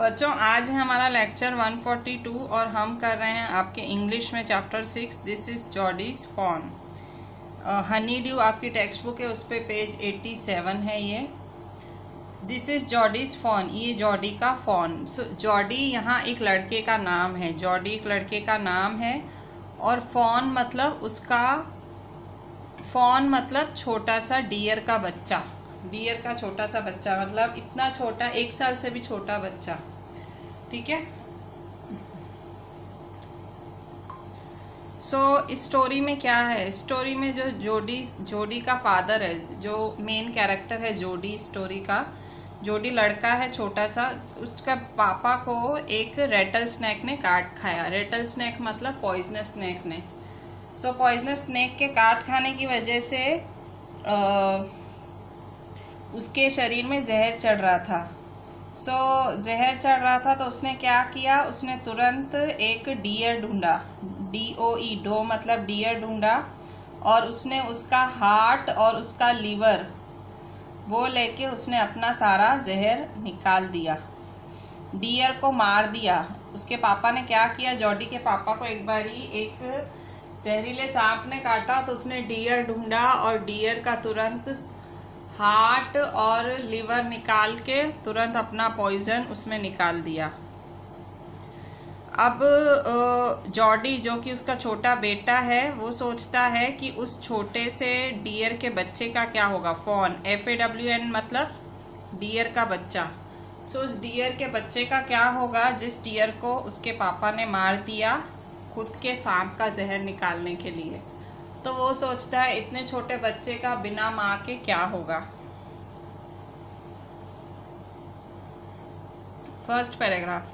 बच्चों आज है हमारा लेक्चर 142 और हम कर रहे हैं आपके इंग्लिश में chapter 6 this is Jody's fawn. Honeydew आपकी टेक्स्ट बुक है, उस पर पेज 87 है। ये दिस इज जॉडीज फॉन, ये जॉडी का फॉन। जॉडी यहाँ एक लड़के का नाम है, जॉडी एक लड़के का नाम है और फॉन मतलब उसका, फॉन मतलब छोटा सा डियर का बच्चा, डियर का छोटा सा बच्चा, मतलब इतना छोटा, 1 साल से भी छोटा बच्चा। ठीक है। इस स्टोरी में क्या है, स्टोरी में जो जोडी का फादर है, जो मेन कैरेक्टर है जोडी स्टोरी का, जोडी लड़का है छोटा सा, उसका पापा को एक रेटल स्नेक ने काट खाया। रेटल स्नेक मतलब पॉइजनस स्नेक ने। पॉइजनस स्नेक के काट खाने की वजह से उसके शरीर में जहर चढ़ रहा था। जहर चढ़ रहा था तो उसने क्या किया, उसने तुरंत एक डियर ढूंढा, DOE, डो मतलब डियर ढूंढा, और उसने उसका हार्ट और उसका लीवर वो लेके उसने अपना सारा जहर निकाल दिया, डियर को मार दिया। उसके पापा ने क्या किया, जॉडी के पापा को एक बारी एक जहरीले सांप ने काटा तो उसने डियर ढूंढा और डियर का तुरंत हार्ट और लिवर निकाल के तुरंत अपना पॉइजन उसमें निकाल दिया। अब जॉडी जो कि उसका छोटा बेटा है, वो सोचता है कि उस छोटे से डियर के बच्चे का क्या होगा, फॉन, FAWN मतलब डियर का बच्चा। उस डियर के बच्चे का क्या होगा जिस डियर को उसके पापा ने मार दिया खुद के सांप का जहर निकालने के लिए। तो वो सोचता है इतने छोटे बच्चे का बिना माँ के क्या होगा। First paragraph.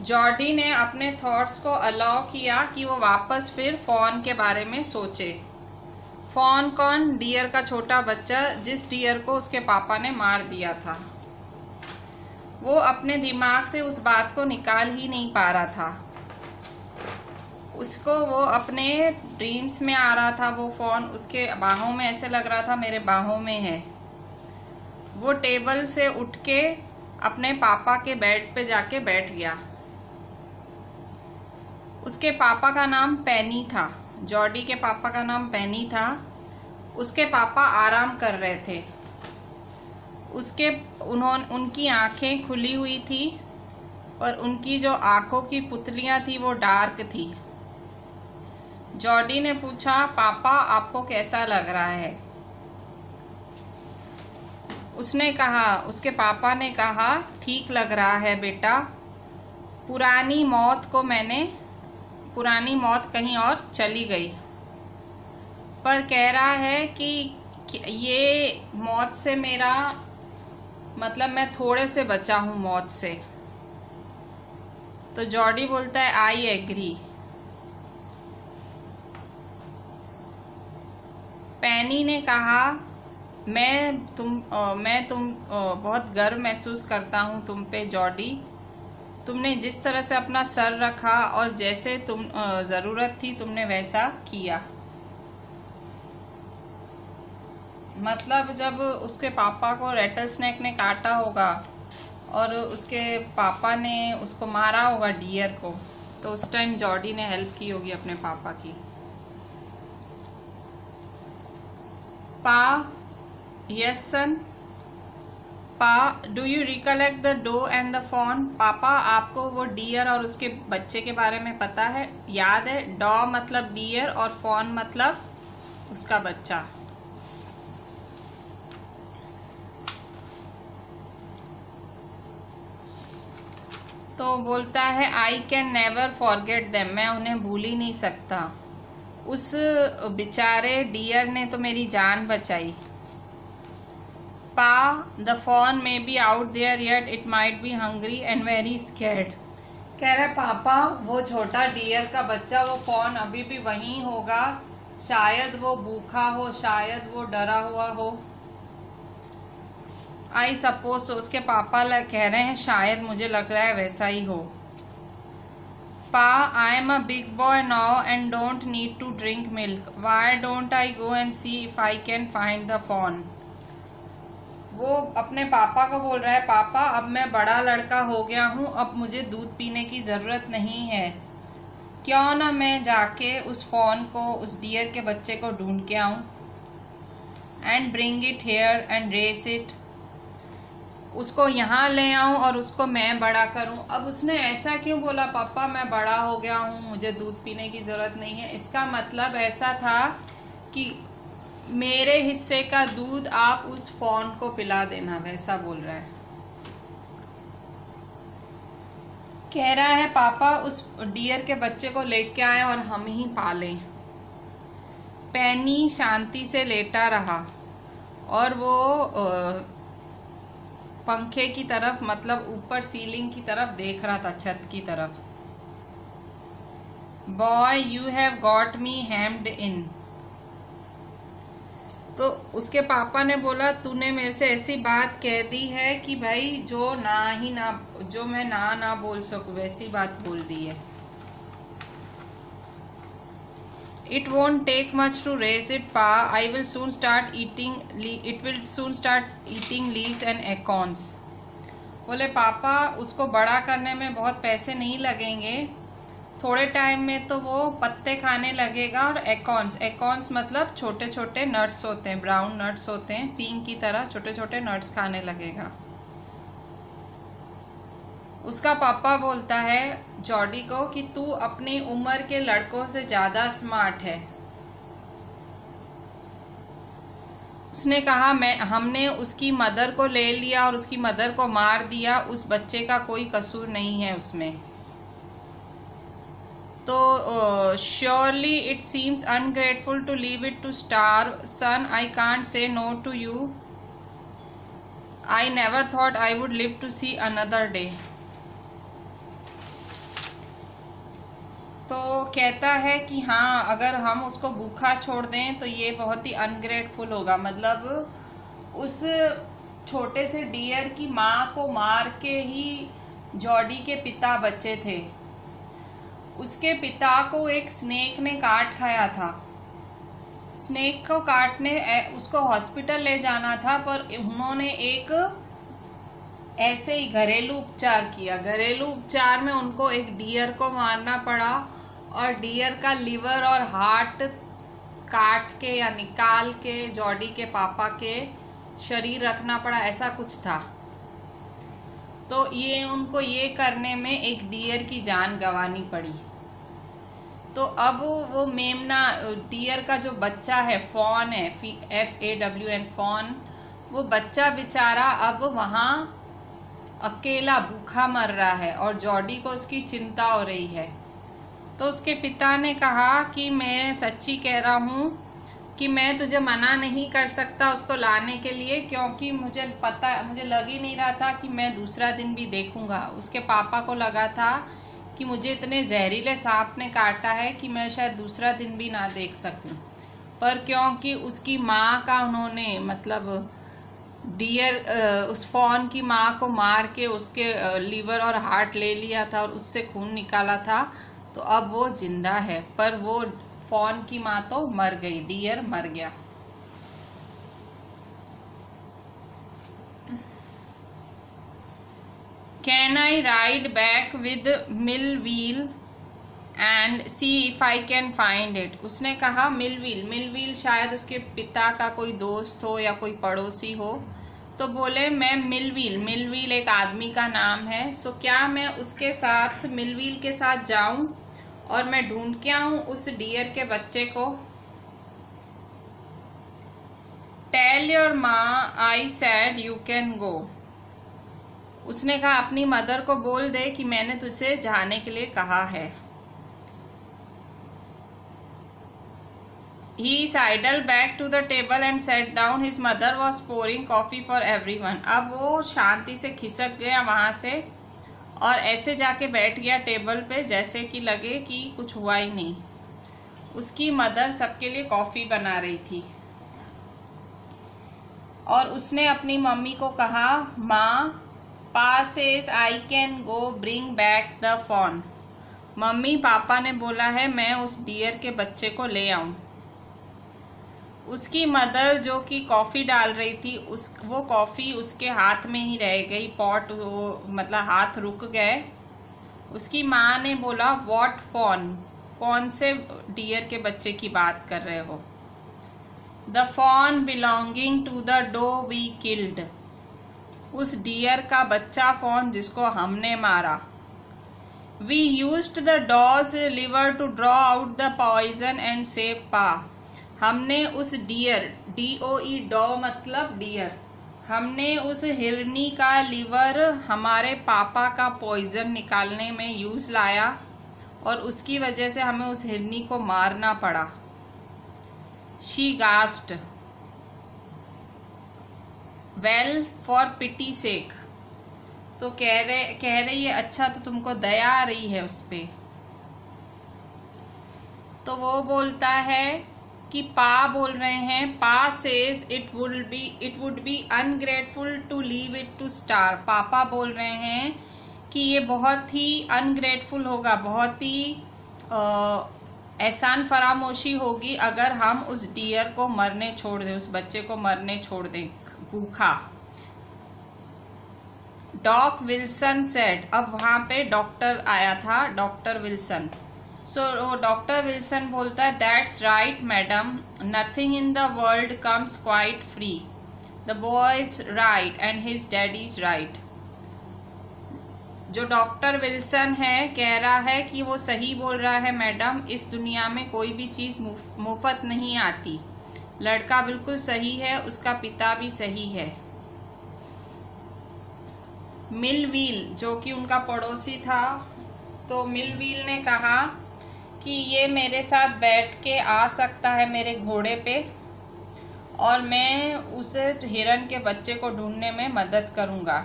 जॉडी ने अपने थॉट्स को अलाउ किया कि वो वापस फिर फॉन के बारे में सोचे। फॉन कौन, डियर का छोटा बच्चा जिस डियर को उसके पापा ने मार दिया था। वो अपने दिमाग से उस बात को निकाल ही नहीं पा रहा था। उसको वो अपने ड्रीम्स में आ रहा था, वो फोन उसके बाहों में, ऐसे लग रहा था मेरे बाहों में है। वो टेबल से उठ के अपने पापा के बेड पे जाके बैठ गया। उसके पापा का नाम पेनी था, जॉडी के पापा का नाम पेनी था। उसके पापा आराम कर रहे थे। उनकी आंखें खुली हुई थी और उनकी जो आंखों की पुतलियां थी वो डार्क थी। जॉडी ने पूछा, पापा आपको कैसा लग रहा है? उसने कहा, उसके पापा ने कहा, ठीक लग रहा है बेटा। पुरानी मौत कहीं और चली गई, पर कह रहा है कि ये मौत से मेरा मतलब मैं थोड़े से बचा हूं मौत से। तो जॉडी बोलता है, आई एग्री। पेनी ने कहा, मैं तुम बहुत गर्व महसूस करता हूं तुम पे जॉडी। तुमने जिस तरह से अपना सर रखा और जैसे तुम जरूरत थी तुमने वैसा किया। मतलब जब उसके पापा को रेटल स्नेक ने काटा होगा और उसके पापा ने उसको मारा होगा डियर को, तो उस टाइम जॉडी ने हेल्प की होगी अपने पापा की। पा, yes son. Pa, do you recollect the doe and the fawn? पापा आपको वो डियर और उसके बच्चे के बारे में पता है, याद है? डॉ मतलब डियर और फॉन मतलब उसका बच्चा। तो बोलता है, I can never forget them, मैं उन्हें भूल ही नहीं सकता। उस बेचारे डियर ने तो मेरी जान बचाई। Pa, the fawn may be out there yet, it might be hungry and very scared. कह रहे पापा वो छोटा डियर का बच्चा, वो फॉन अभी भी वहीं होगा, शायद वो भूखा हो, शायद वो डरा हुआ हो। आई सपोज, उसके पापा कह रहे हैं शायद मुझे लग रहा है वैसा ही हो। Pa, I am a big boy now and don't need to drink milk. Why don't I go and see if I can find the phone? वो अपने पापा को बोल रहा है, पापा अब मैं बड़ा लड़का हो गया हूँ, अब मुझे दूध पीने की ज़रूरत नहीं है, क्यों ना मैं जाके उस फ़ोन को, उस डियर के बच्चे को ढूंढ के आऊँ and bring it here and raise it, उसको यहाँ ले आऊँ और उसको मैं बड़ा करूँ। अब उसने ऐसा क्यों बोला, पापा मैं बड़ा हो गया हूँ, मुझे दूध पीने की ज़रूरत नहीं है? इसका मतलब ऐसा था कि मेरे हिस्से का दूध आप उस फ़ोन को पिला देना, वैसा बोल रहा है। कह रहा है पापा उस डियर के बच्चे को लेके आए और हम ही पालें। पेनी शांति से लेटा रहा और वो पंखे की तरफ, मतलब ऊपर सीलिंग की तरफ देख रहा था, छत की तरफ। Boy you have got me hemmed in. तो उसके पापा ने बोला तूने मेरे से ऐसी बात कह दी है कि भाई जो मैं ना बोल सकूं वैसी बात बोल दी है। It won't take much to raise it, Pa. I will soon start eating. It will soon start eating leaves and acorns. बोले पापा उसको बड़ा करने में बहुत पैसे नहीं लगेंगे, थोड़े टाइम में तो वो पत्ते खाने लगेगा और एकॉन्स मतलब छोटे छोटे नट्स होते हैं, ब्राउन नट्स होते हैं, सींग की तरह छोटे छोटे नट्स खाने लगेगा। उसका पापा बोलता है जॉडी को कि तू अपनी उम्र के लड़कों से ज्यादा स्मार्ट है। उसने कहा हमने उसकी मदर को ले लिया और उसकी मदर को मार दिया, उस बच्चे का कोई कसूर नहीं है उसमें। तो surely it seems ungrateful to leave it to starve. Son I can't say no to you. I never thought I would live to see another day. तो कहता है कि हाँ अगर हम उसको भूखा छोड़ दें तो ये बहुत ही अनग्रेटफुल होगा, मतलब उस छोटे से डियर की माँ को मार के ही जॉडी के पिता बचे थे। उसके पिता को एक स्नेक ने काट खाया था। स्नेक को काटने उसको हॉस्पिटल ले जाना था, पर उन्होंने एक ऐसे ही घरेलू उपचार किया। घरेलू उपचार में उनको एक डियर को मारना पड़ा और डियर का लिवर और हार्ट काट के या निकाल के जॉडी के पापा के शरीर रखना पड़ा, ऐसा कुछ था। तो ये उनको ये करने में एक डियर की जान गंवानी पड़ी। तो अब वो मेमना डियर का जो बच्चा है, फॉन है, FAWN फॉन, वो बच्चा बेचारा अब वहां अकेला भूखा मर रहा है और जॉडी को उसकी चिंता हो रही है। तो उसके पिता ने कहा कि मैं सच्ची कह रहा हूँ कि मैं तुझे मना नहीं कर सकता उसको लाने के लिए, क्योंकि मुझे लग ही नहीं रहा था कि मैं दूसरा दिन भी देखूंगा। उसके पापा को लगा था कि मुझे इतने जहरीले सांप ने काटा है कि मैं शायद दूसरा दिन भी ना देख सकूं, पर क्योंकि उसकी माँ का उन्होंने, मतलब डियर उस फॉन की माँ को मार के उसके लीवर और हार्ट ले लिया था और उससे खून निकाला था, तो अब वो जिंदा है। पर वो फॉन की माँ तो मर गई, डियर मर गया। Can I ride back with Millwheel and see if I can find it. उसने कहा मिलवील शायद उसके पिता का कोई दोस्त हो या कोई पड़ोसी हो। तो बोले मैं मिलवील एक आदमी का नाम है, सो क्या मैं उसके साथ, मिलवील के साथ जाऊं और मैं ढूंढ के आऊं उस डियर के बच्चे को। टेल योर माँ आई सैड यू कैन गो। उसने कहा अपनी मदर को बोल दे कि मैंने तुझे जाने के लिए कहा है। He sidled back to the table and sat down. His mother was pouring coffee for everyone. अब वो शांति से खिसक गया वहां से और ऐसे जाके बैठ गया टेबल पे जैसे कि लगे कि कुछ हुआ ही नहीं। उसकी मदर सबके लिए कॉफी बना रही थी और उसने अपनी मम्मी को कहा, माँ, Pa says I can go bring back the phone. Mummy papa ने बोला है मैं उस डियर के बच्चे को ले आऊं। उसकी मदर जो कि कॉफ़ी डाल रही थी वो कॉफ़ी उसके हाथ में ही रह गई, पॉट वो मतलब हाथ रुक गए। उसकी माँ ने बोला व्हाट फॉन, कौन से डियर के बच्चे की बात कर रहे हो? The fawn belonging to the doe we killed, उस डियर का बच्चा फॉन जिसको हमने मारा। We used the doe's liver to draw out the poison and save Pa, हमने उस डियर, DOE डॉ मतलब डियर, हमने उस हिरनी का लिवर हमारे पापा का पॉइजन निकालने में यूज लाया और उसकी वजह से हमें उस हिरनी को मारना पड़ा। शी गास्प्ड, वेल फॉर पिटी सेक, तो कह रही है अच्छा तो तुमको दया आ रही है उस पे। तो वो बोलता है कि पा बोल रहे हैं, Pa says it would be ungrateful to leave it to starve, पापा बोल रहे हैं कि ये बहुत ही अनग्रेटफुल होगा, बहुत ही एहसान फरामोशी होगी अगर हम उस डियर को मरने छोड़ दें, उस बच्चे को मरने छोड़ दें भूखा। डॉक विल्सन सेड, अब वहां पे डॉक्टर आया था, doctor Wilson. So doctor Wilson बोलता है that's right madam, nothing in the world comes quite free, the boy is right and his daddy is right. जो डॉक्टर विल्सन है कह रहा है कि वो सही बोल रहा है मैडम, इस दुनिया में कोई भी चीज मुफ्त नहीं आती, लड़का बिल्कुल सही है, उसका पिता भी सही है। मिलवील जो कि उनका पड़ोसी था, तो मिलवील ने कहा कि ये मेरे साथ बैठ के आ सकता है मेरे घोड़े पे और मैं उस हिरन के बच्चे को ढूंढने में मदद करूंगा।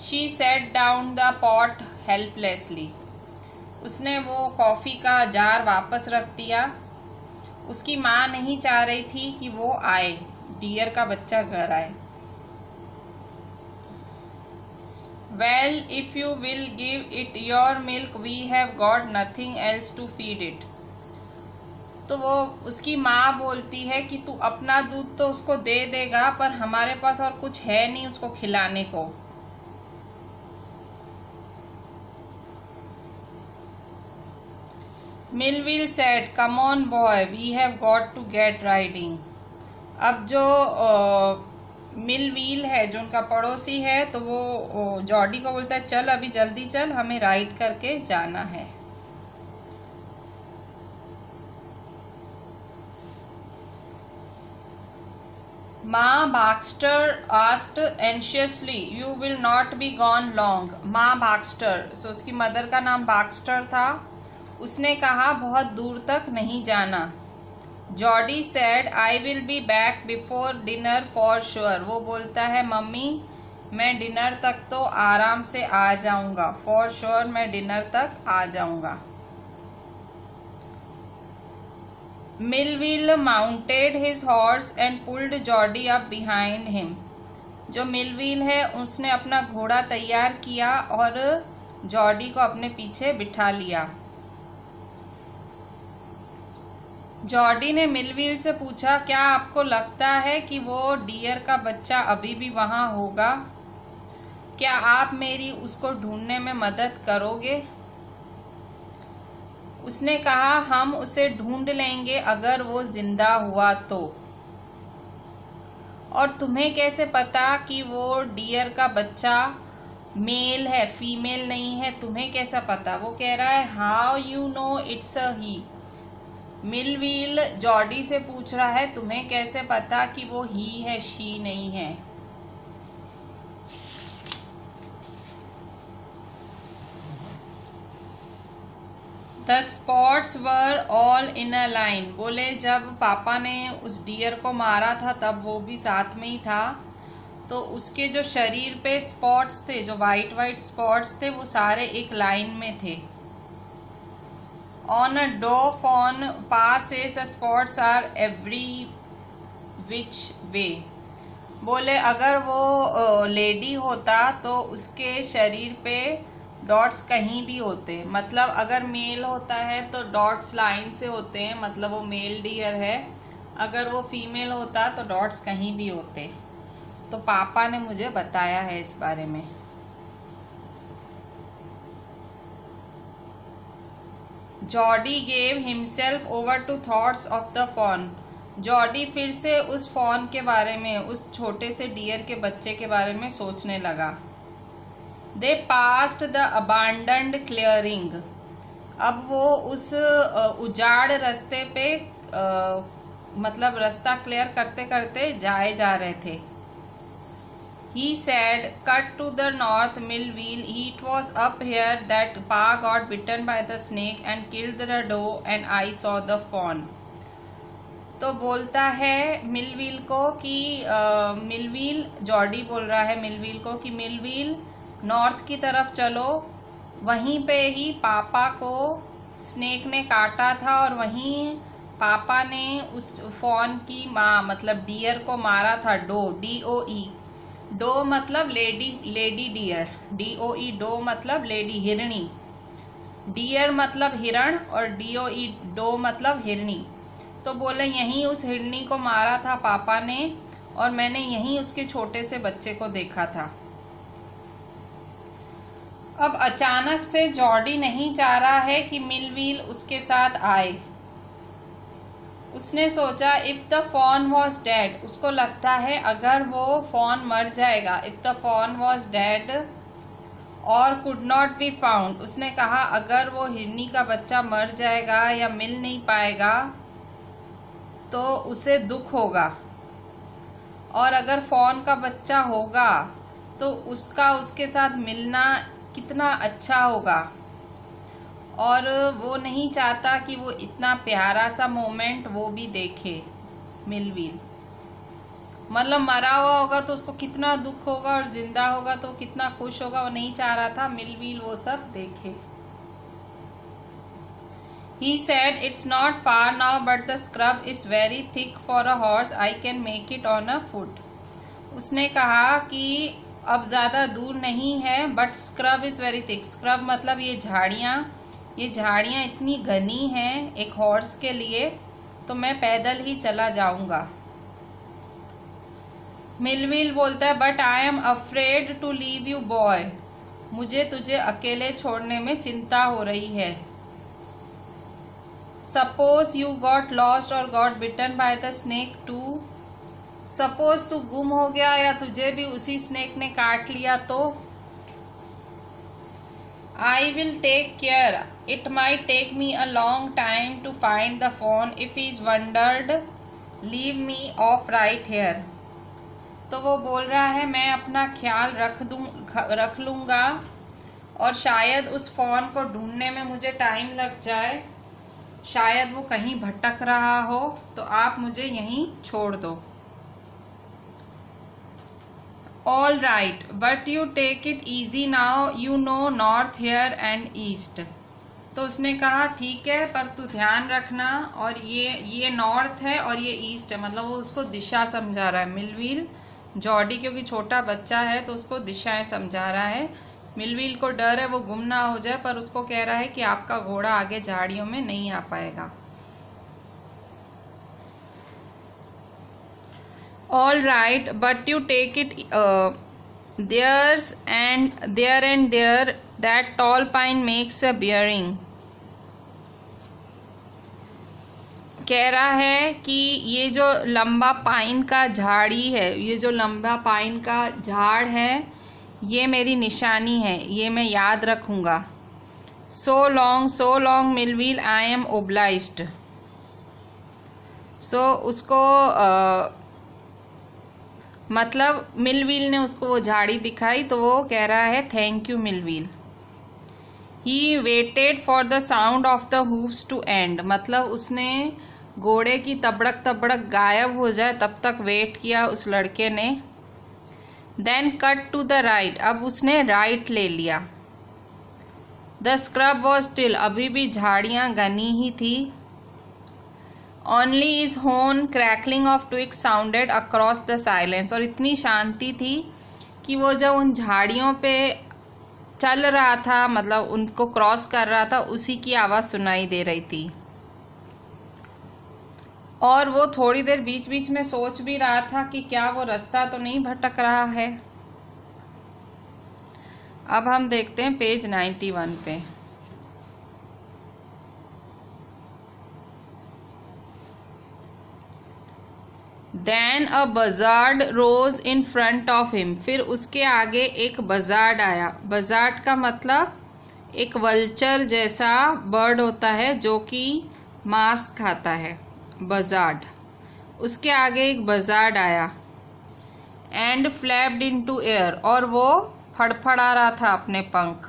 She said down the pot helplessly, उसने वो कॉफ़ी का जार वापस रख दिया। उसकी माँ नहीं चाह रही थी कि वो आए, डियर का बच्चा घर आए। Well, if you will give it your milk, we have got nothing else to feed it. तो वो उसकी माँ बोलती है कि तू अपना दूध तो उसको दे देगा पर हमारे पास और कुछ है नहीं उसको खिलाने को। Millwheel said come on boy we have got to get riding. अब जो मिलवील है जो उनका पड़ोसी है, तो वो जॉडी को बोलता है चल अभी जल्दी चल, हमें राइड करके जाना है। Ma Baxter asked anxiously you will not be gone long, Ma Baxter, सो उसकी मदर का नाम बाक्स्टर था, उसने कहा बहुत दूर तक नहीं जाना। Jordi said I will be back before dinner for sure, वो बोलता है मम्मी मैं डिनर तक तो आराम से आ जाऊंगा, फॉर श्योर मैं डिनर तक आ जाऊंगा। Millville mounted his horse and pulled Jordi up behind him, जो मिलविल है उसने अपना घोड़ा तैयार किया और जॉडी को अपने पीछे बिठा लिया। जॉडी ने मिलविल से पूछा क्या आपको लगता है कि वो डियर का बच्चा अभी भी वहां होगा? क्या आप मेरी उसको ढूंढने में मदद करोगे? उसने कहा हम उसे ढूंढ लेंगे अगर वो जिंदा हुआ तो। और तुम्हें कैसे पता कि वो डियर का बच्चा मेल है, फीमेल नहीं है, तुम्हें कैसा पता? वो कह रहा है how you know it's a he. Millville Jordi से पूछ रहा है तुम्हें कैसे पता कि वो ही है, शी नहीं है। The spots were all in a line, बोले जब पापा ने उस डियर को मारा था तब वो भी साथ में ही था, तो उसके जो शरीर पे स्पॉट्स थे, जो वाइट वाइट स्पॉट्स थे, वो सारे एक लाइन में थे। On a doe fawn passes the spots are every which way, बोले अगर वो लेडी होता तो उसके शरीर पे डॉट्स कहीं भी होते, मतलब अगर मेल होता है तो डॉट्स लाइन से होते हैं, मतलब वो मेल डियर है। अगर वो फीमेल होता तो डॉट्स कहीं भी होते। तो पापा ने मुझे बताया है इस बारे में। Jody gave himself over to thoughts of the fawn. Jody फिर से उस फॉन के बारे में, उस छोटे से डियर के बच्चे के बारे में सोचने लगा। दे पास्ट द अबांडन्ड क्लियरिंग। अब वो उस उजाड़ रास्ते पे मतलब रास्ता क्लियर करते करते जाए जा रहे थे। He said, cut to the north Millville. It was up here that Pa got bitten by the snake and killed the doe, and I saw the fawn. तो बोलता है मिलविल को कि मिलविल, जॉर्डी बोल रहा है मिलविल को कि मिलविल नॉर्थ की तरफ चलो, वहीं पे ही पापा को स्नेक ने काटा था और वहीं पापा ने उस फॉन की माँ मतलब डियर को मारा था। डो, DOE, डो मतलब लेडी डियर, DOE डो मतलब लेडी हिरणी, डियर मतलब हिरण और DOE डो मतलब हिरणी। तो बोले यहीं उस हिरणी को मारा था पापा ने और मैंने यहीं उसके छोटे से बच्चे को देखा था। अब अचानक से जॉर्डी नहीं चाह रहा है कि मिलविल उसके साथ आए। उसने सोचा if the fawn was dead, उसको लगता है अगर वो फॉन मर जाएगा, if the fawn was dead और कुड नॉट बी फाउंड, उसने कहा अगर वो हिरनी का बच्चा मर जाएगा या मिल नहीं पाएगा तो उसे दुख होगा, और अगर फॉन का बच्चा होगा तो उसका उसके साथ मिलना कितना अच्छा होगा। और वो नहीं चाहता कि वो इतना प्यारा सा मोमेंट वो भी देखे मिलविल। मतलब मरा हुआ होगा तो उसको कितना दुख होगा और जिंदा होगा तो कितना खुश होगा, वो नहीं चाह रहा था मिलविल वो सब देखे। He said, it's not far now, but the scrub is very thick for a horse. I can make it on a foot. उसने कहा कि अब ज़्यादा दूर नहीं है, but scrub is very thick. Scrub मतलब ये झाड़ियाँ इतनी घनी हैं एक हॉर्स के लिए, तो मैं पैदल ही चला जाऊंगा। मिलविल बोलता है but I am afraid to leave you boy, मुझे तुझे अकेले छोड़ने में चिंता हो रही है। सपोज यू गॉट लॉस्ट और got bitten by the snake too, suppose तू गुम हो गया या तुझे भी उसी स्नेक ने काट लिया तो। I will take care. It might take me a long time to find the fawn. If he's wandered, leave me off right here. तो वो बोल रहा है मैं अपना ख्याल रख लूँगा और शायद उस फॉन को ढूंढने में मुझे टाइम लग जाए, शायद वो कहीं भटक रहा हो, तो आप मुझे यहीं छोड़ दो। All right, but you take it easy now. You know north here and east. तो उसने कहा ठीक है पर तू ध्यान रखना, और ये नॉर्थ है और ये ईस्ट है, मतलब वो उसको दिशा समझा रहा है। मिलविल जॉर्डी क्योंकि छोटा बच्चा है तो उसको दिशाएं समझा रहा है। मिलविल को डर है वो गुम ना हो जाए, पर उसको कह रहा है कि आपका घोड़ा आगे झाड़ियों में नहीं आ पाएगा। All right, but you take it there and there that tall pine makes a bearing. कह रहा है कि ये जो लंबा पाइन का झाड़ी है, ये जो लंबा पाइन का झाड़ है, ये मेरी निशानी है, ये मैं याद रखूँगा। So long Millville, I am obliged. So उसको मतलब मिलविल ने उसको वो झाड़ी दिखाई तो वो कह रहा है thank you Millwheel. He waited for the sound of the hooves to end, मतलब उसने घोड़े की तबड़क तबड़क गायब हो जाए तब तक वेट किया उस लड़के ने। Then cut to the right, अब उसने राइट ले लिया। द स्क्रब वॉज स्टिल, अभी भी झाड़ियाँ घनी ही थी। Only his horn crackling of twigs sounded across the silence, और इतनी शांति थी कि वो जब उन झाड़ियों पे चल रहा था, मतलब उनको क्रॉस कर रहा था, उसी की आवाज़ सुनाई दे रही थी। और वो थोड़ी देर बीच बीच में सोच भी रहा था कि क्या वो रास्ता तो नहीं भटक रहा है। अब हम देखते हैं पेज 91 पे। Then a buzzard rose in front of him. फिर उसके आगे एक बजार्ड आया। बजार्ड का मतलब एक वल्चर जैसा बर्ड होता है जो कि मांस खाता है, बजार्ड। उसके आगे एक बजार्ड आया। एंड फ्लैप्ड इनटू एयर, और वो फड़फड़ा रहा था अपने पंख।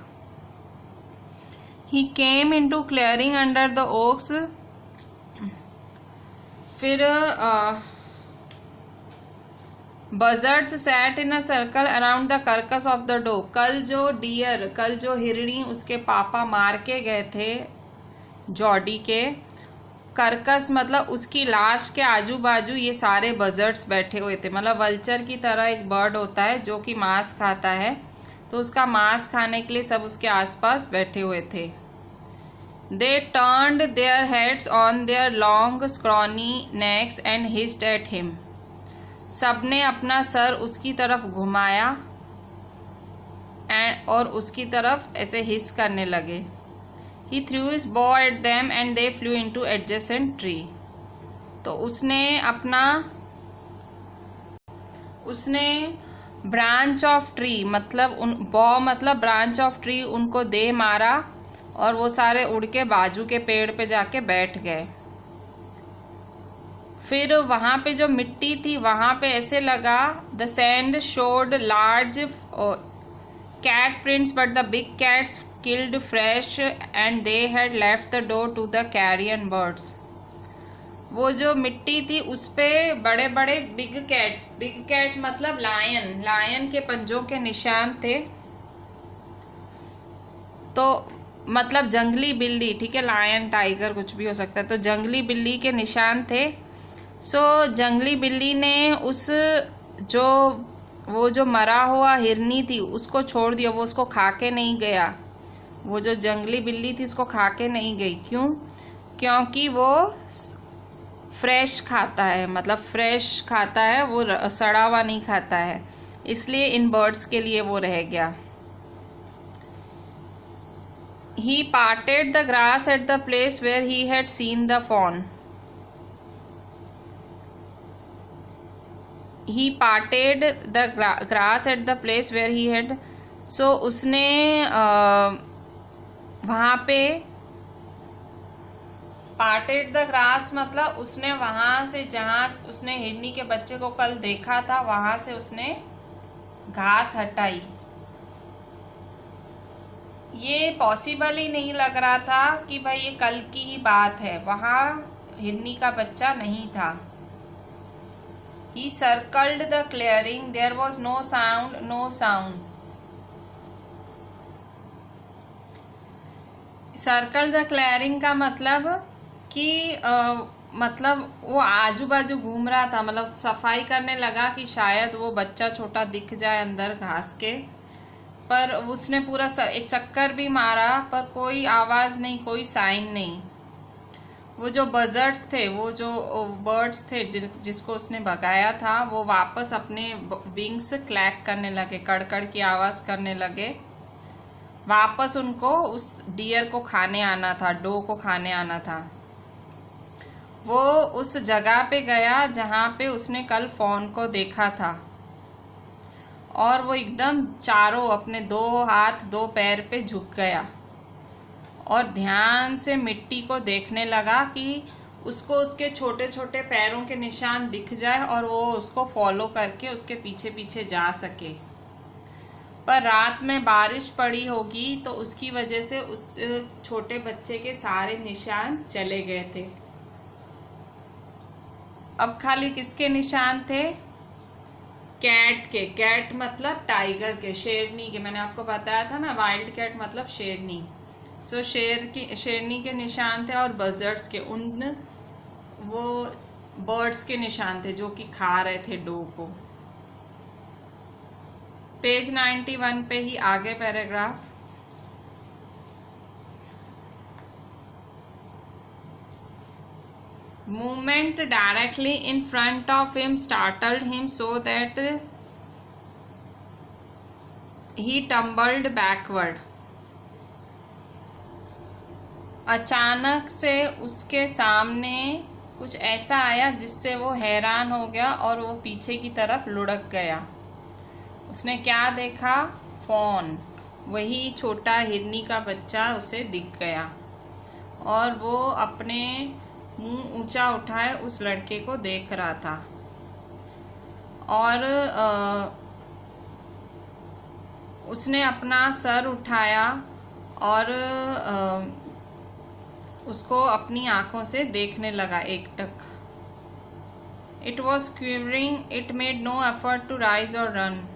He came into clearing under the oaks. फिर buzzards sat in a circle around the carcass of the doe. कल जो हिरणी उसके पापा मार के गए थे जॉडी के, कर्कस मतलब उसकी लाश के आजू बाजू ये सारे बजर्ड्स बैठे हुए थे। मतलब वल्चर की तरह एक बर्ड होता है जो कि मांस खाता है, तो उसका मांस खाने के लिए सब उसके आसपास बैठे हुए थे। They turned their heads on their long scrawny necks and hissed at him. सबने अपना सर उसकी तरफ घुमाया और उसकी तरफ ऐसे हिस करने लगे। He threw his bow at them and they flew into adjacent tree. तो उसने ब्रांच ऑफ ट्री मतलब बॉ मतलब ब्रांच ऑफ ट्री उनको दे मारा और वो सारे उड़ के बाजू के पेड़ पे जाके बैठ गए। फिर वहाँ पे जो मिट्टी थी वहाँ पे ऐसे लगा, the sand showed large cat prints but the big cats killed fresh and they had left the door to the carrion birds. वो जो मिट्टी थी उस पे बड़े बड़े बिग कैट मतलब लायन के पंजों के निशान थे। तो मतलब जंगली बिल्ली, ठीक है, लायन टाइगर कुछ भी हो सकता है, तो जंगली बिल्ली के निशान थे। सो जंगली बिल्ली ने वो जो मरा हुआ हिरनी थी उसको छोड़ दिया, वो उसको खा के नहीं गया। वो जो जंगली बिल्ली थी उसको खा के नहीं गई। क्यों? क्योंकि वो फ्रेश खाता है, मतलब फ्रेश खाता है, वो सड़ा हुआ नहीं खाता है, इसलिए इन बर्ड्स के लिए वो रह गया। He parted the grass at the place where he had seen the fawn. He parted the grass at the place where he had, so उसने वहाँ पे पार्टेड द ग्रास मतलब उसने वहाँ से जहाँ उसने हिरनी के बच्चे को कल देखा था वहाँ से उसने घास हटाई। ये पॉसिबल ही नहीं लग रहा था कि भाई ये कल की ही बात है, वहाँ हिरनी का बच्चा नहीं था। He circled the clearing, there was no sound. Circle the clearing का मतलब कि मतलब वो आजू बाजू घूम रहा था, मतलब सफाई करने लगा कि शायद वो बच्चा छोटा दिख जाए अंदर घास के, पर उसने पूरा एक चक्कर भी मारा पर कोई आवाज़ नहीं, कोई साइन नहीं। वो जो बजर्ड्स थे, वो जो बर्ड्स थे जिसको उसने भगाया था, वो वापस अपने विंग्स क्लैक करने लगे, कड़कड़ की आवाज़ करने लगे। वापस उनको उस डियर को खाने आना था, डो को खाने आना था। वो उस जगह पे गया जहाँ पे उसने कल फॉन को देखा था और वो एकदम चारों अपने 2 हाथ 2 पैर पे झुक गया और ध्यान से मिट्टी को देखने लगा कि उसको उसके छोटे छोटे पैरों के निशान दिख जाए और वो उसको फॉलो करके उसके पीछे पीछे जा सके। पर रात में बारिश पड़ी होगी तो उसकी वजह से उस छोटे बच्चे के सारे निशान चले गए थे। अब खाली किसके निशान थे? कैट के। कैट मतलब टाइगर के, शेरनी के। मैंने आपको बताया था ना, वाइल्ड कैट मतलब शेरनी। सो शेरनी के निशान थे और बजर्ड्स के, वो बर्ड्स के निशान थे जो कि खा रहे थे डो को। पेज 91 पे ही आगे paragraph. Movement directly in front of him startled him so that he tumbled backward. अचानक से उसके सामने कुछ ऐसा आया जिससे वो हैरान हो गया और वो पीछे की तरफ लुढ़क गया। उसने क्या देखा? फॉन, वही छोटा हिरनी का बच्चा उसे दिख गया और वो अपने मुंह ऊंचा उठाए उस लड़के को देख रहा था और उसने अपना सर उठाया और उसको अपनी आंखों से देखने लगा एकटक। It was quivering, it made no effort to rise और रन।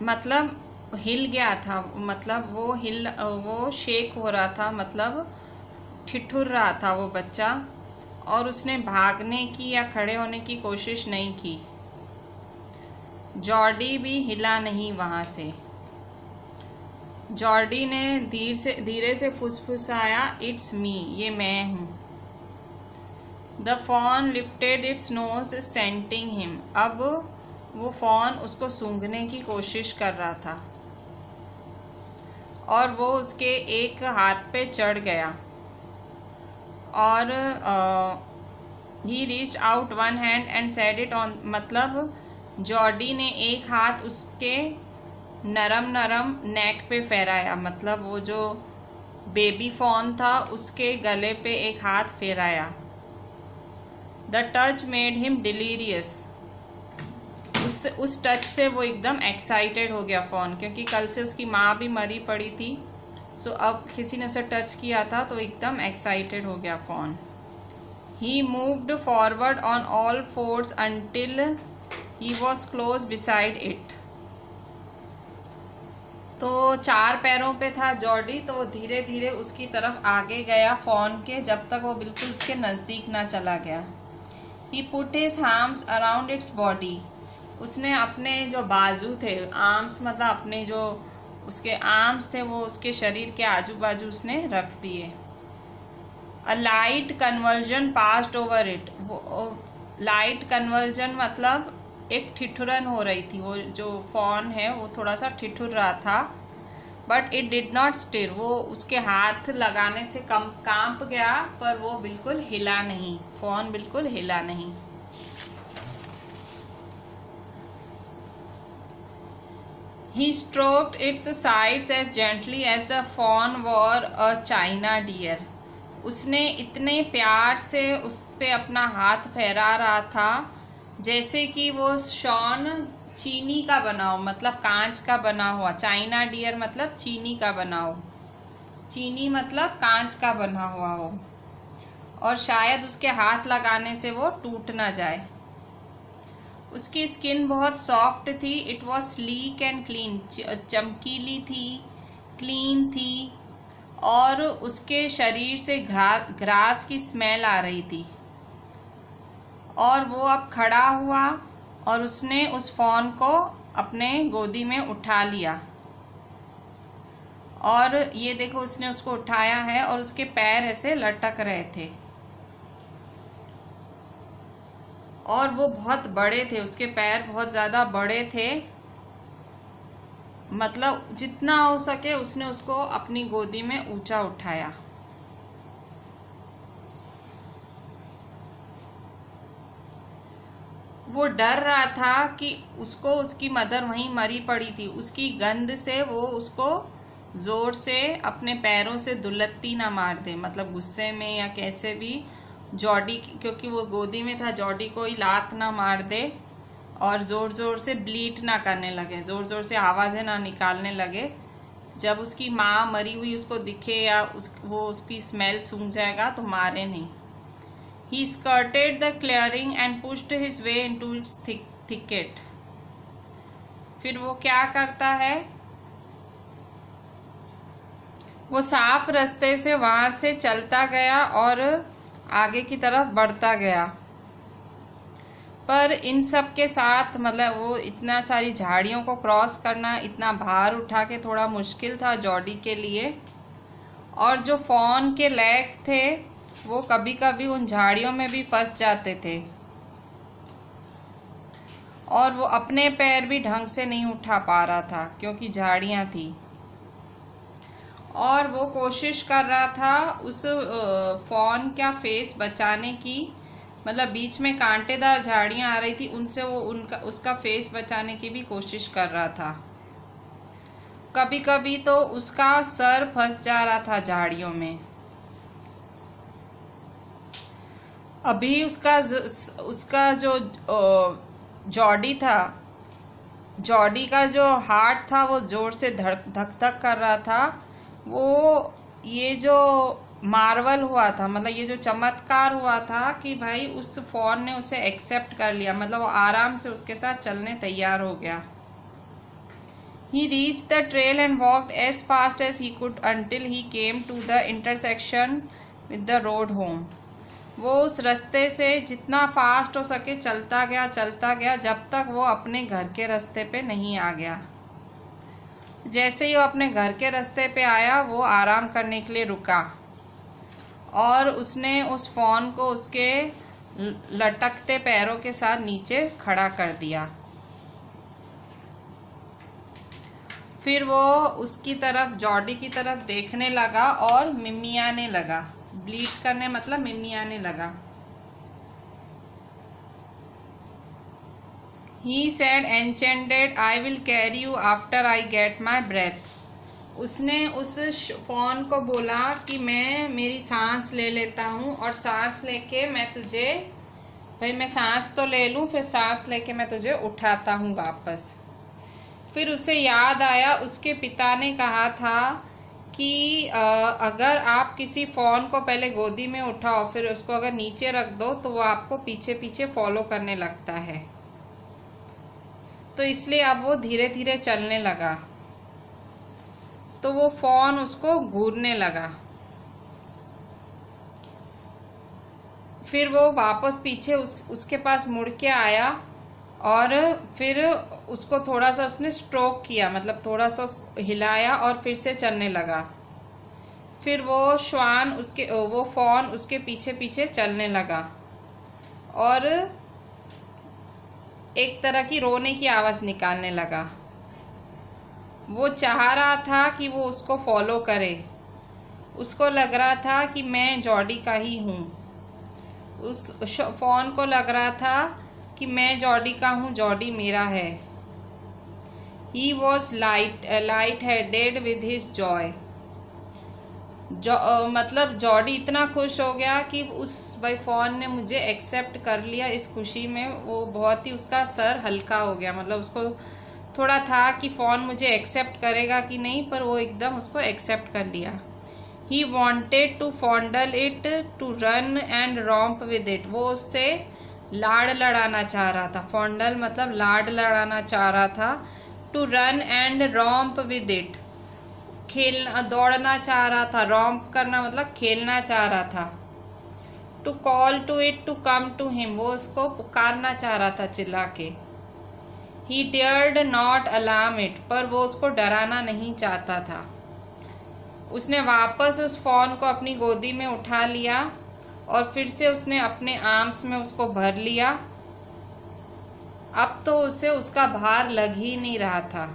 मतलब हिल गया था, मतलब वो शेक हो रहा था, मतलब ठिठुर रहा था वो बच्चा, और उसने भागने की या खड़े होने की कोशिश नहीं की। जॉर्डी भी हिला नहीं वहां से। जॉर्डी ने धीरे से फुसफुसाया, इट्स मी, ये मैं हूं। The fawn lifted its nose scenting him. अब वो फॉन उसको सूंघने की कोशिश कर रहा था और वो उसके एक हाथ पे चढ़ गया और ही reached out one hand and said it on. मतलब जॉर्डी ने एक हाथ उसके नरम नेक पे फहराया, मतलब वो जो बेबी फॉन था उसके गले पे एक हाथ फेराया। The touch made him delirious. उस टच से वो एकदम एक्साइटेड हो गया फॉन, क्योंकि कल से उसकी माँ भी मरी पड़ी थी। सो अब किसी ने उसे टच किया था तो एकदम एक्साइटेड हो गया fawn. He moved forward on all fours until he was close beside it. तो 4 पैरों पे था जॉर्डी, तो वो धीरे धीरे उसकी तरफ आगे गया फॉन के, जब तक वो बिल्कुल उसके नज़दीक ना चला गया। He put his arms around its body. उसने अपने जो बाजू थे, आर्म्स मतलब अपने जो उसके आर्म्स थे, वो उसके शरीर के आजू बाजू उसने रख दिए। A light convulsion passed over it. वो लाइट कन्वर्जन मतलब एक ठिठुरन हो रही थी। वो जो फॉन है वो थोड़ा सा ठिठुर रहा था, but it did not stir. वो उसके हाथ लगाने से कांप गया, पर वो बिल्कुल हिला नहीं। फॉन बिल्कुल हिला नहीं। He stroked its sides as gently as the fawn were a china deer. उसने इतने प्यार से उस पे अपना हाथ फहरा रहा था जैसे कि वो शॉन चीनी का बना हो, मतलब कांच का बना हुआ। चाइना डियर मतलब चीनी का बना हो, चीनी मतलब कांच का बना हुआ हो, और शायद उसके हाथ लगाने से वो टूट ना जाए। उसकी स्किन बहुत सॉफ्ट थी। It was sleek and clean. चमकीली थी, क्लीन थी, और उसके शरीर से ग्रास की स्मेल आ रही थी। और वो अब खड़ा हुआ और उसने उस फॉन को अपने गोदी में उठा लिया। और ये देखो, उसने उसको उठाया है और उसके पैर ऐसे लटक रहे थे और वो बहुत बड़े थे। उसके पैर बहुत ज़्यादा बड़े थे, मतलब जितना हो सके उसने उसको अपनी गोदी में ऊंचा उठाया। वो डर रहा था कि उसको उसकी मदर वहीं मरी पड़ी थी, उसकी गंध से वो उसको जोर से अपने पैरों से दुलत्ती ना मार दे, मतलब गुस्से में या कैसे भी। जॉर्डी, क्योंकि वो गोदी में था, जॉर्डी को ही लात ना मार दे और जोर जोर से ब्लीड ना करने लगे, जोर जोर से आवाज़ें ना निकालने लगे। जब उसकी माँ मरी हुई उसको दिखे या वो उसकी स्मेल सूंघ जाएगा तो मारे नहीं। He skirted the clearing and pushed his way into its thicket. फिर वो क्या करता है, वो साफ रास्ते से वहां से चलता गया और आगे की तरफ बढ़ता गया। पर इन सब के साथ, मतलब वो इतना सारी झाड़ियों को क्रॉस करना, इतना भार उठा के थोड़ा मुश्किल था जॉर्डी के लिए। और जो फॉन के लेग थे वो कभी कभी उन झाड़ियों में भी फंस जाते थे और वो अपने पैर भी ढंग से नहीं उठा पा रहा था क्योंकि झाड़ियाँ थी। और वो कोशिश कर रहा था उस फॉन का फेस बचाने की, मतलब बीच में कांटेदार झाड़ियाँ आ रही थी, उनसे वो उसका फेस बचाने की भी कोशिश कर रहा था। कभी कभी तो उसका सर फंस जा रहा था झाड़ियों में। अभी उसका जो जॉडी था, जॉडी का जो हार्ट था वो जोर से धक धक कर रहा था। वो ये जो मार्वल हुआ था, मतलब ये जो चमत्कार हुआ था कि भाई उस फॉन ने उसे एक्सेप्ट कर लिया, मतलब वो आराम से उसके साथ चलने तैयार हो गया। He reached the trail and walked as fast as he could until he came to the intersection with the road home. वो उस रास्ते से जितना फास्ट हो सके चलता गया जब तक वो अपने घर के रास्ते पे नहीं आ गया। जैसे ही वो अपने घर के रास्ते पे आया वो आराम करने के लिए रुका और उसने उस फॉन को उसके लटकते पैरों के साथ नीचे खड़ा कर दिया। फिर वो उसकी तरफ, जॉडी की तरफ देखने लगा और मिमियाने लगा। ब्लीड करने मतलब मिमियाने लगा। He said enchanted, I will carry you after I get my breath. उसने उस फॉन को बोला कि मैं मेरी सांस ले लेता हूँ और सांस लेके मैं तुझे, भाई मैं सांस तो ले लूँ, फिर सांस लेके मैं तुझे उठाता हूँ वापस। फिर उसे याद आया उसके पिता ने कहा था कि अगर आप किसी फॉन को पहले गोदी में उठाओ फिर उसको अगर नीचे रख दो तो वो आपको पीछे पीछे फॉलो करने लगता है। तो इसलिए अब वो धीरे धीरे चलने लगा तो वो फॉन उसको घूरने लगा। फिर वो वापस पीछे उसके पास मुड़ के आया और फिर उसको थोड़ा सा उसने स्ट्रोक किया, मतलब थोड़ा सा उसको हिलाया और फिर से चलने लगा। फिर वो फॉन उसके पीछे पीछे चलने लगा और एक तरह की रोने की आवाज़ निकालने लगा। वो चाह रहा था कि वो उसको फॉलो करे। उसको लग रहा था कि मैं जॉडी का ही हूँ। उस फॉन को लग रहा था कि मैं जॉडी का हूँ, जॉडी मेरा है। He was light-headed with his joy. मतलब जॉडी इतना खुश हो गया कि उस भाई फॉन ने मुझे एक्सेप्ट कर लिया। इस खुशी में वो बहुत ही, उसका सर हल्का हो गया। मतलब उसको थोड़ा था कि फॉन मुझे एक्सेप्ट करेगा कि नहीं, पर वो एकदम उसको एक्सेप्ट कर लिया। He wanted to fondle it, to run and romp with it. वो उससे लाड़ लड़ाना चाह रहा था। फॉन्डल मतलब लाड़ लड़ाना चाह रहा था। To run and romp with it, खेलना, दौड़ना चाह रहा था। रॉम्प करना मतलब खेलना चाह रहा था। To call to it to come to him, वो उसको पुकारना चाह रहा था चिल्ला के। He dared not alarm it, पर वो उसको डराना नहीं चाहता था। उसने वापस उस फॉन को अपनी गोदी में उठा लिया और फिर से उसने अपने आर्म्स में उसको भर लिया। अब तो उसे उसका भार लग ही नहीं रहा था।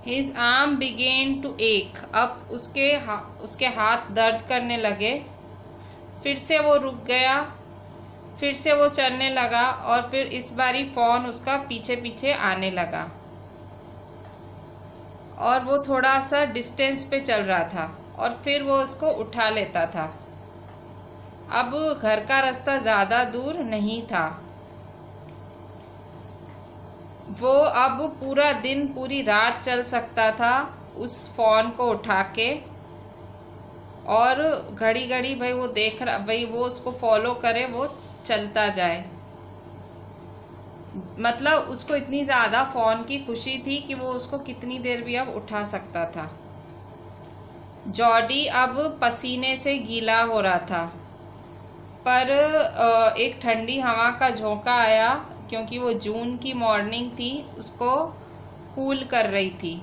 His arm began to ache. अब उसके हाथ दर्द करने लगे। फिर से वो रुक गया, फिर से वो चलने लगा और फिर इस बारी फॉन उसका पीछे पीछे आने लगा और वो थोड़ा सा डिस्टेंस पे चल रहा था और फिर वो उसको उठा लेता था। अब घर का रास्ता ज़्यादा दूर नहीं था। वो अब पूरा दिन पूरी रात चल सकता था उस फॉन को उठा के, और घड़ी घड़ी भाई वो देख रहा, भाई वो उसको फॉलो करे, वो चलता जाए। मतलब उसको इतनी ज़्यादा फॉन की खुशी थी कि वो उसको कितनी देर भी अब उठा सकता था। जॉडी अब पसीने से गीला हो रहा था, पर एक ठंडी हवा का झोंका आया क्योंकि वो जून की मॉर्निंग थी, उसको कूल कर रही थी।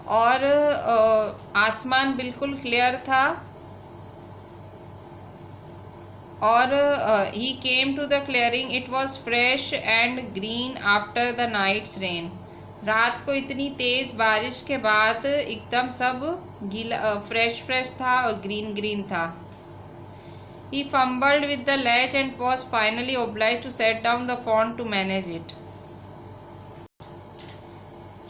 और आसमान बिल्कुल क्लियर था। और he came to the clearing, it was fresh and green after the night's rain. रात को इतनी तेज बारिश के बाद एकदम सब गीला फ्रेश फ्रेश था और ग्रीन ग्रीन था। He fumbled with the latch and was finally obliged to set down the phone to manage it.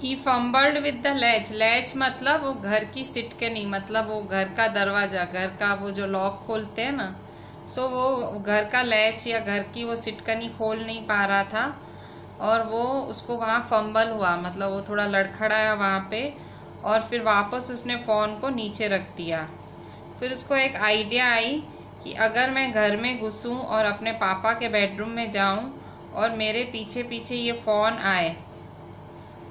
He fumbled with the latch. Latch मतलब वो घर की सिटकनी, मतलब वो घर का दरवाज़ा, घर का वो जो लॉक खोलते हैं ना, सो वो घर का लैच या घर की वो सिटकनी खोल नहीं पा रहा था और वो उसको वहाँ फंबल हुआ, मतलब वो थोड़ा लड़खड़ाया वहाँ पे और फिर वापस उसने फ़ोन को नीचे रख दिया। फिर उसको एक आइडिया आई कि अगर मैं घर में घुसूं और अपने पापा के बेडरूम में जाऊं और मेरे पीछे पीछे ये फ़ोन आए,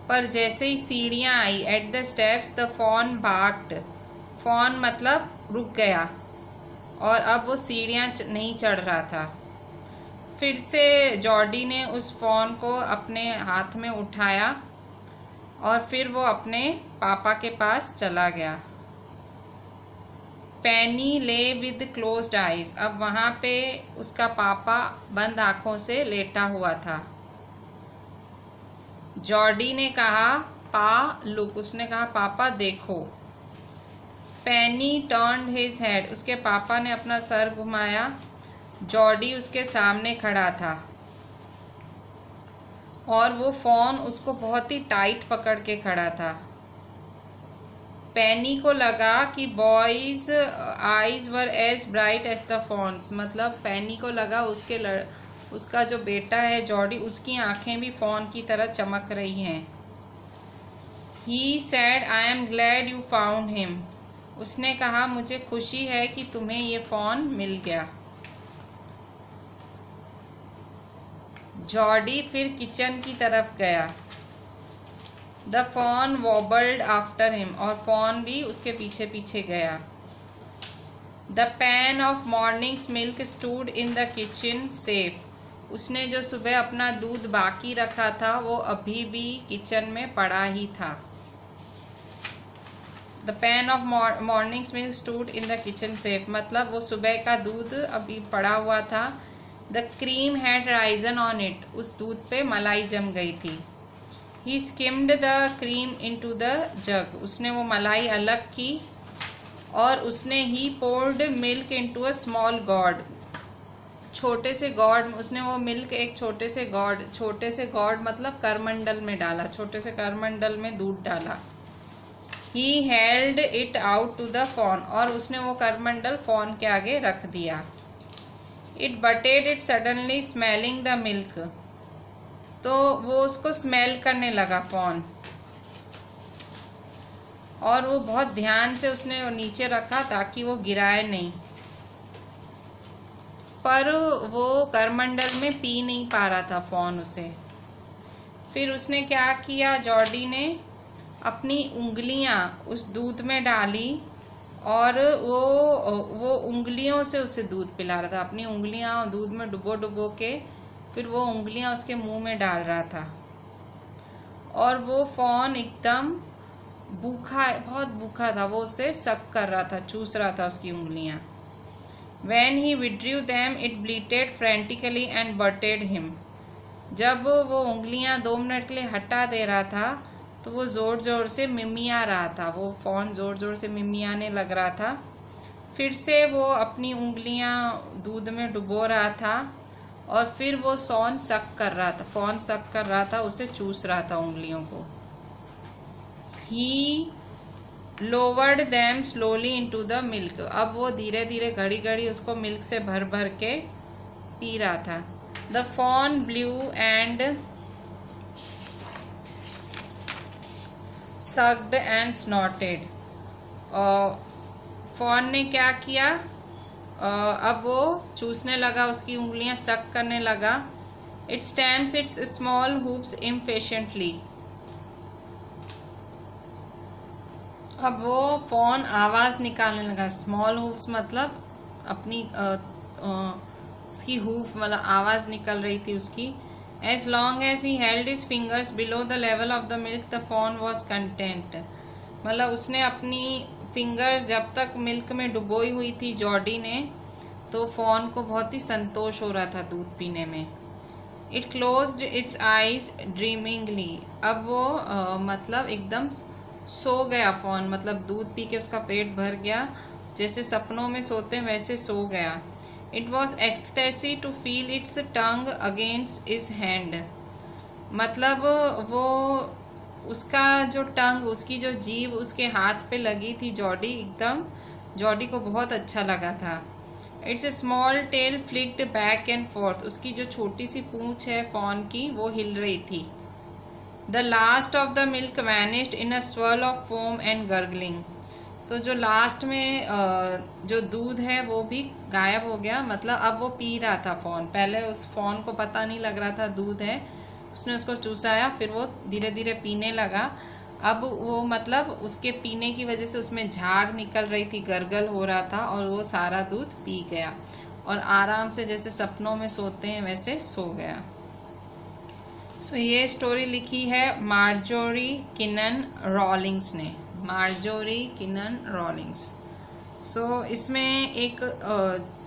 पर जैसे ही सीढ़ियां आई, at the steps the fawn barked. Fawn मतलब रुक गया और अब वो सीढ़ियां नहीं चढ़ रहा था। फिर से जॉर्डी ने उस फ़ोन को अपने हाथ में उठाया और फिर वो अपने पापा के पास चला गया। पेनी ले विद क्लोज्ड आइज। अब वहाँ पे उसका पापा बंद आंखों से लेटा हुआ था। जॉर्डी ने कहा, पा लुक, उसने कहा पापा देखो। पेनी टर्न्ड हिज हेड, उसके पापा ने अपना सर घुमाया। जॉर्डी उसके सामने खड़ा था और वो फ़ोन उसको बहुत ही टाइट पकड़ के खड़ा था। पेनी को लगा कि boy's eyes were as bright as the fawn's, मतलब पेनी को लगा उसका जो बेटा है जॉर्डी, उसकी आंखें भी फ़ोन की तरह चमक रही हैं। He said, I am glad you found him. उसने कहा, मुझे खुशी है कि तुम्हें ये फ़ोन मिल गया। जॉर्डी फिर किचन की तरफ गया। द फोन वॉबल्ड आफ्टर हिम, और फोन भी उसके पीछे पीछे गया। The pan of mornings milk stood in the kitchen safe. उसने जो सुबह अपना दूध बाकी रखा था वो अभी भी किचन में पड़ा ही था। The pan of mornings milk stood in the kitchen safe, मतलब वो सुबह का दूध अभी पड़ा हुआ था। The cream had Ryzen on it, उस दूध पे मलाई जम गई थी। He skimmed the cream into the jug, उसने वो मलाई अलग की और उसने ही poured milk into a small gourd, छोटे से गॉर्ड, उसने वो मिल्क एक छोटे से गॉर्ड मतलब करमंडल में डाला, छोटे से करमंडल में दूध डाला। He held it out to the fawn, और उसने वो करमंडल फॉन के आगे रख दिया। It butted it suddenly, smelling the milk, तो वो उसको स्मेल करने लगा फ़ोन, और वो बहुत ध्यान से उसने नीचे रखा ताकि वो गिराए नहीं, पर वो करमंडल में पी नहीं पा रहा था फ़ोन उसे। फिर उसने क्या किया, जॉर्डी ने अपनी उंगलियां उस दूध में डाली और वो उंगलियों से उसे दूध पिला रहा था। अपनी उंगलियां दूध में डुबो के फिर वो उंगलियां उसके मुंह में डाल रहा था और वो फ़ोन एकदम बहुत भूखा था, वो उसे सक कर रहा था, चूस रहा था उसकी उंगलियां। When he withdrew them, it bleated frantically and butted him. जब वो उंगलियां 2 मिनट के लिए हटा दे रहा था तो वो ज़ोर ज़ोर से मिमिया रहा था, वो फ़ोन ज़ोर ज़ोर से मिमियाने लग रहा था। फिर से वो अपनी उंगलियां दूध में डुबो रहा था और फिर वो फ़ोन सक कर रहा था, उसे चूस रहा था उंगलियों को। He lowered them slowly into the milk. अब वो धीरे धीरे घड़ी घड़ी उसको मिल्क से भर भर के पी रहा था। The fawn blew and sucked and snorted. Phone ने क्या किया, अब वो चूसने लगा, उसकी उंगलियां सक करने लगा। It stamps its small hooves impatiently. अब वो फ़ोन आवाज़ निकालने लगा। स्मॉल हूफ्स मतलब अपनी उसकी हूफ मतलब आवाज़ निकल रही थी उसकी। As long as he held his fingers below the level of the milk, the fawn was content. मतलब उसने अपनी फिंगर जब तक मिल्क में डुबोई हुई थी जॉडी ने, तो फॉन को बहुत ही संतोष हो रहा था दूध पीने में। It closed its eyes dreamingly. अब वो मतलब एकदम सो गया फॉन, मतलब दूध पी के उसका पेट भर गया, जैसे सपनों में सोते हैं वैसे सो गया। It was ecstasy to feel its tongue against his hand. मतलब वो उसका जो टंग, उसकी जो जीभ उसके हाथ पे लगी थी जॉडी, एकदम जॉडी को बहुत अच्छा लगा था। It's a small tell flicked back and fourth. उसकी जो छोटी सी पूंछ है फॉन की वो हिल रही थी। The last of the milk vanished in a swirl of foam and gargling. तो जो लास्ट में जो दूध है वो भी गायब हो गया, मतलब अब वो पी रहा था फॉन। पहले उस फॉन को पता नहीं लग रहा था दूध है, उसने उसको चूसाया, फिर वो धीरे धीरे पीने लगा। अब वो मतलब उसके पीने की वजह से उसमें झाग निकल रही थी, गर्गल हो रहा था, और वो सारा दूध पी गया और आराम से जैसे सपनों में सोते हैं वैसे सो गया। सो ये स्टोरी लिखी है मार्जोरी किनन रॉलिंग्स ने, मार्जोरी किनन रॉलिंग्स। सो इसमें एक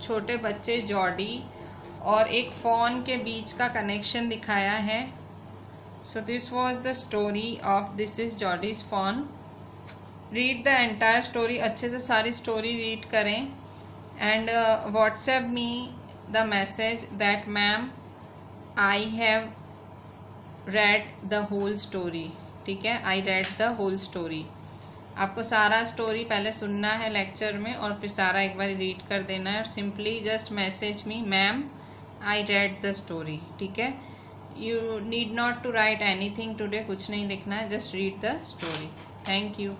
छोटे बच्चे जॉडी और एक फॉन के बीच का कनेक्शन दिखाया है। So this was the story of This is Jodie's Fawn. Read the entire story, अच्छे से सारी स्टोरी रीड करें and WhatsApp me the message that ma'am I have read the whole story। ठीक है, I read the whole story। आपको सारा story पहले सुनना है लेक्चर में और फिर सारा एक बार रीड कर देना है, और simply just message me ma'am I read the story। ठीक है, you need not to write anything today, कुछ नहीं लिखना है, just read the story। Thank you।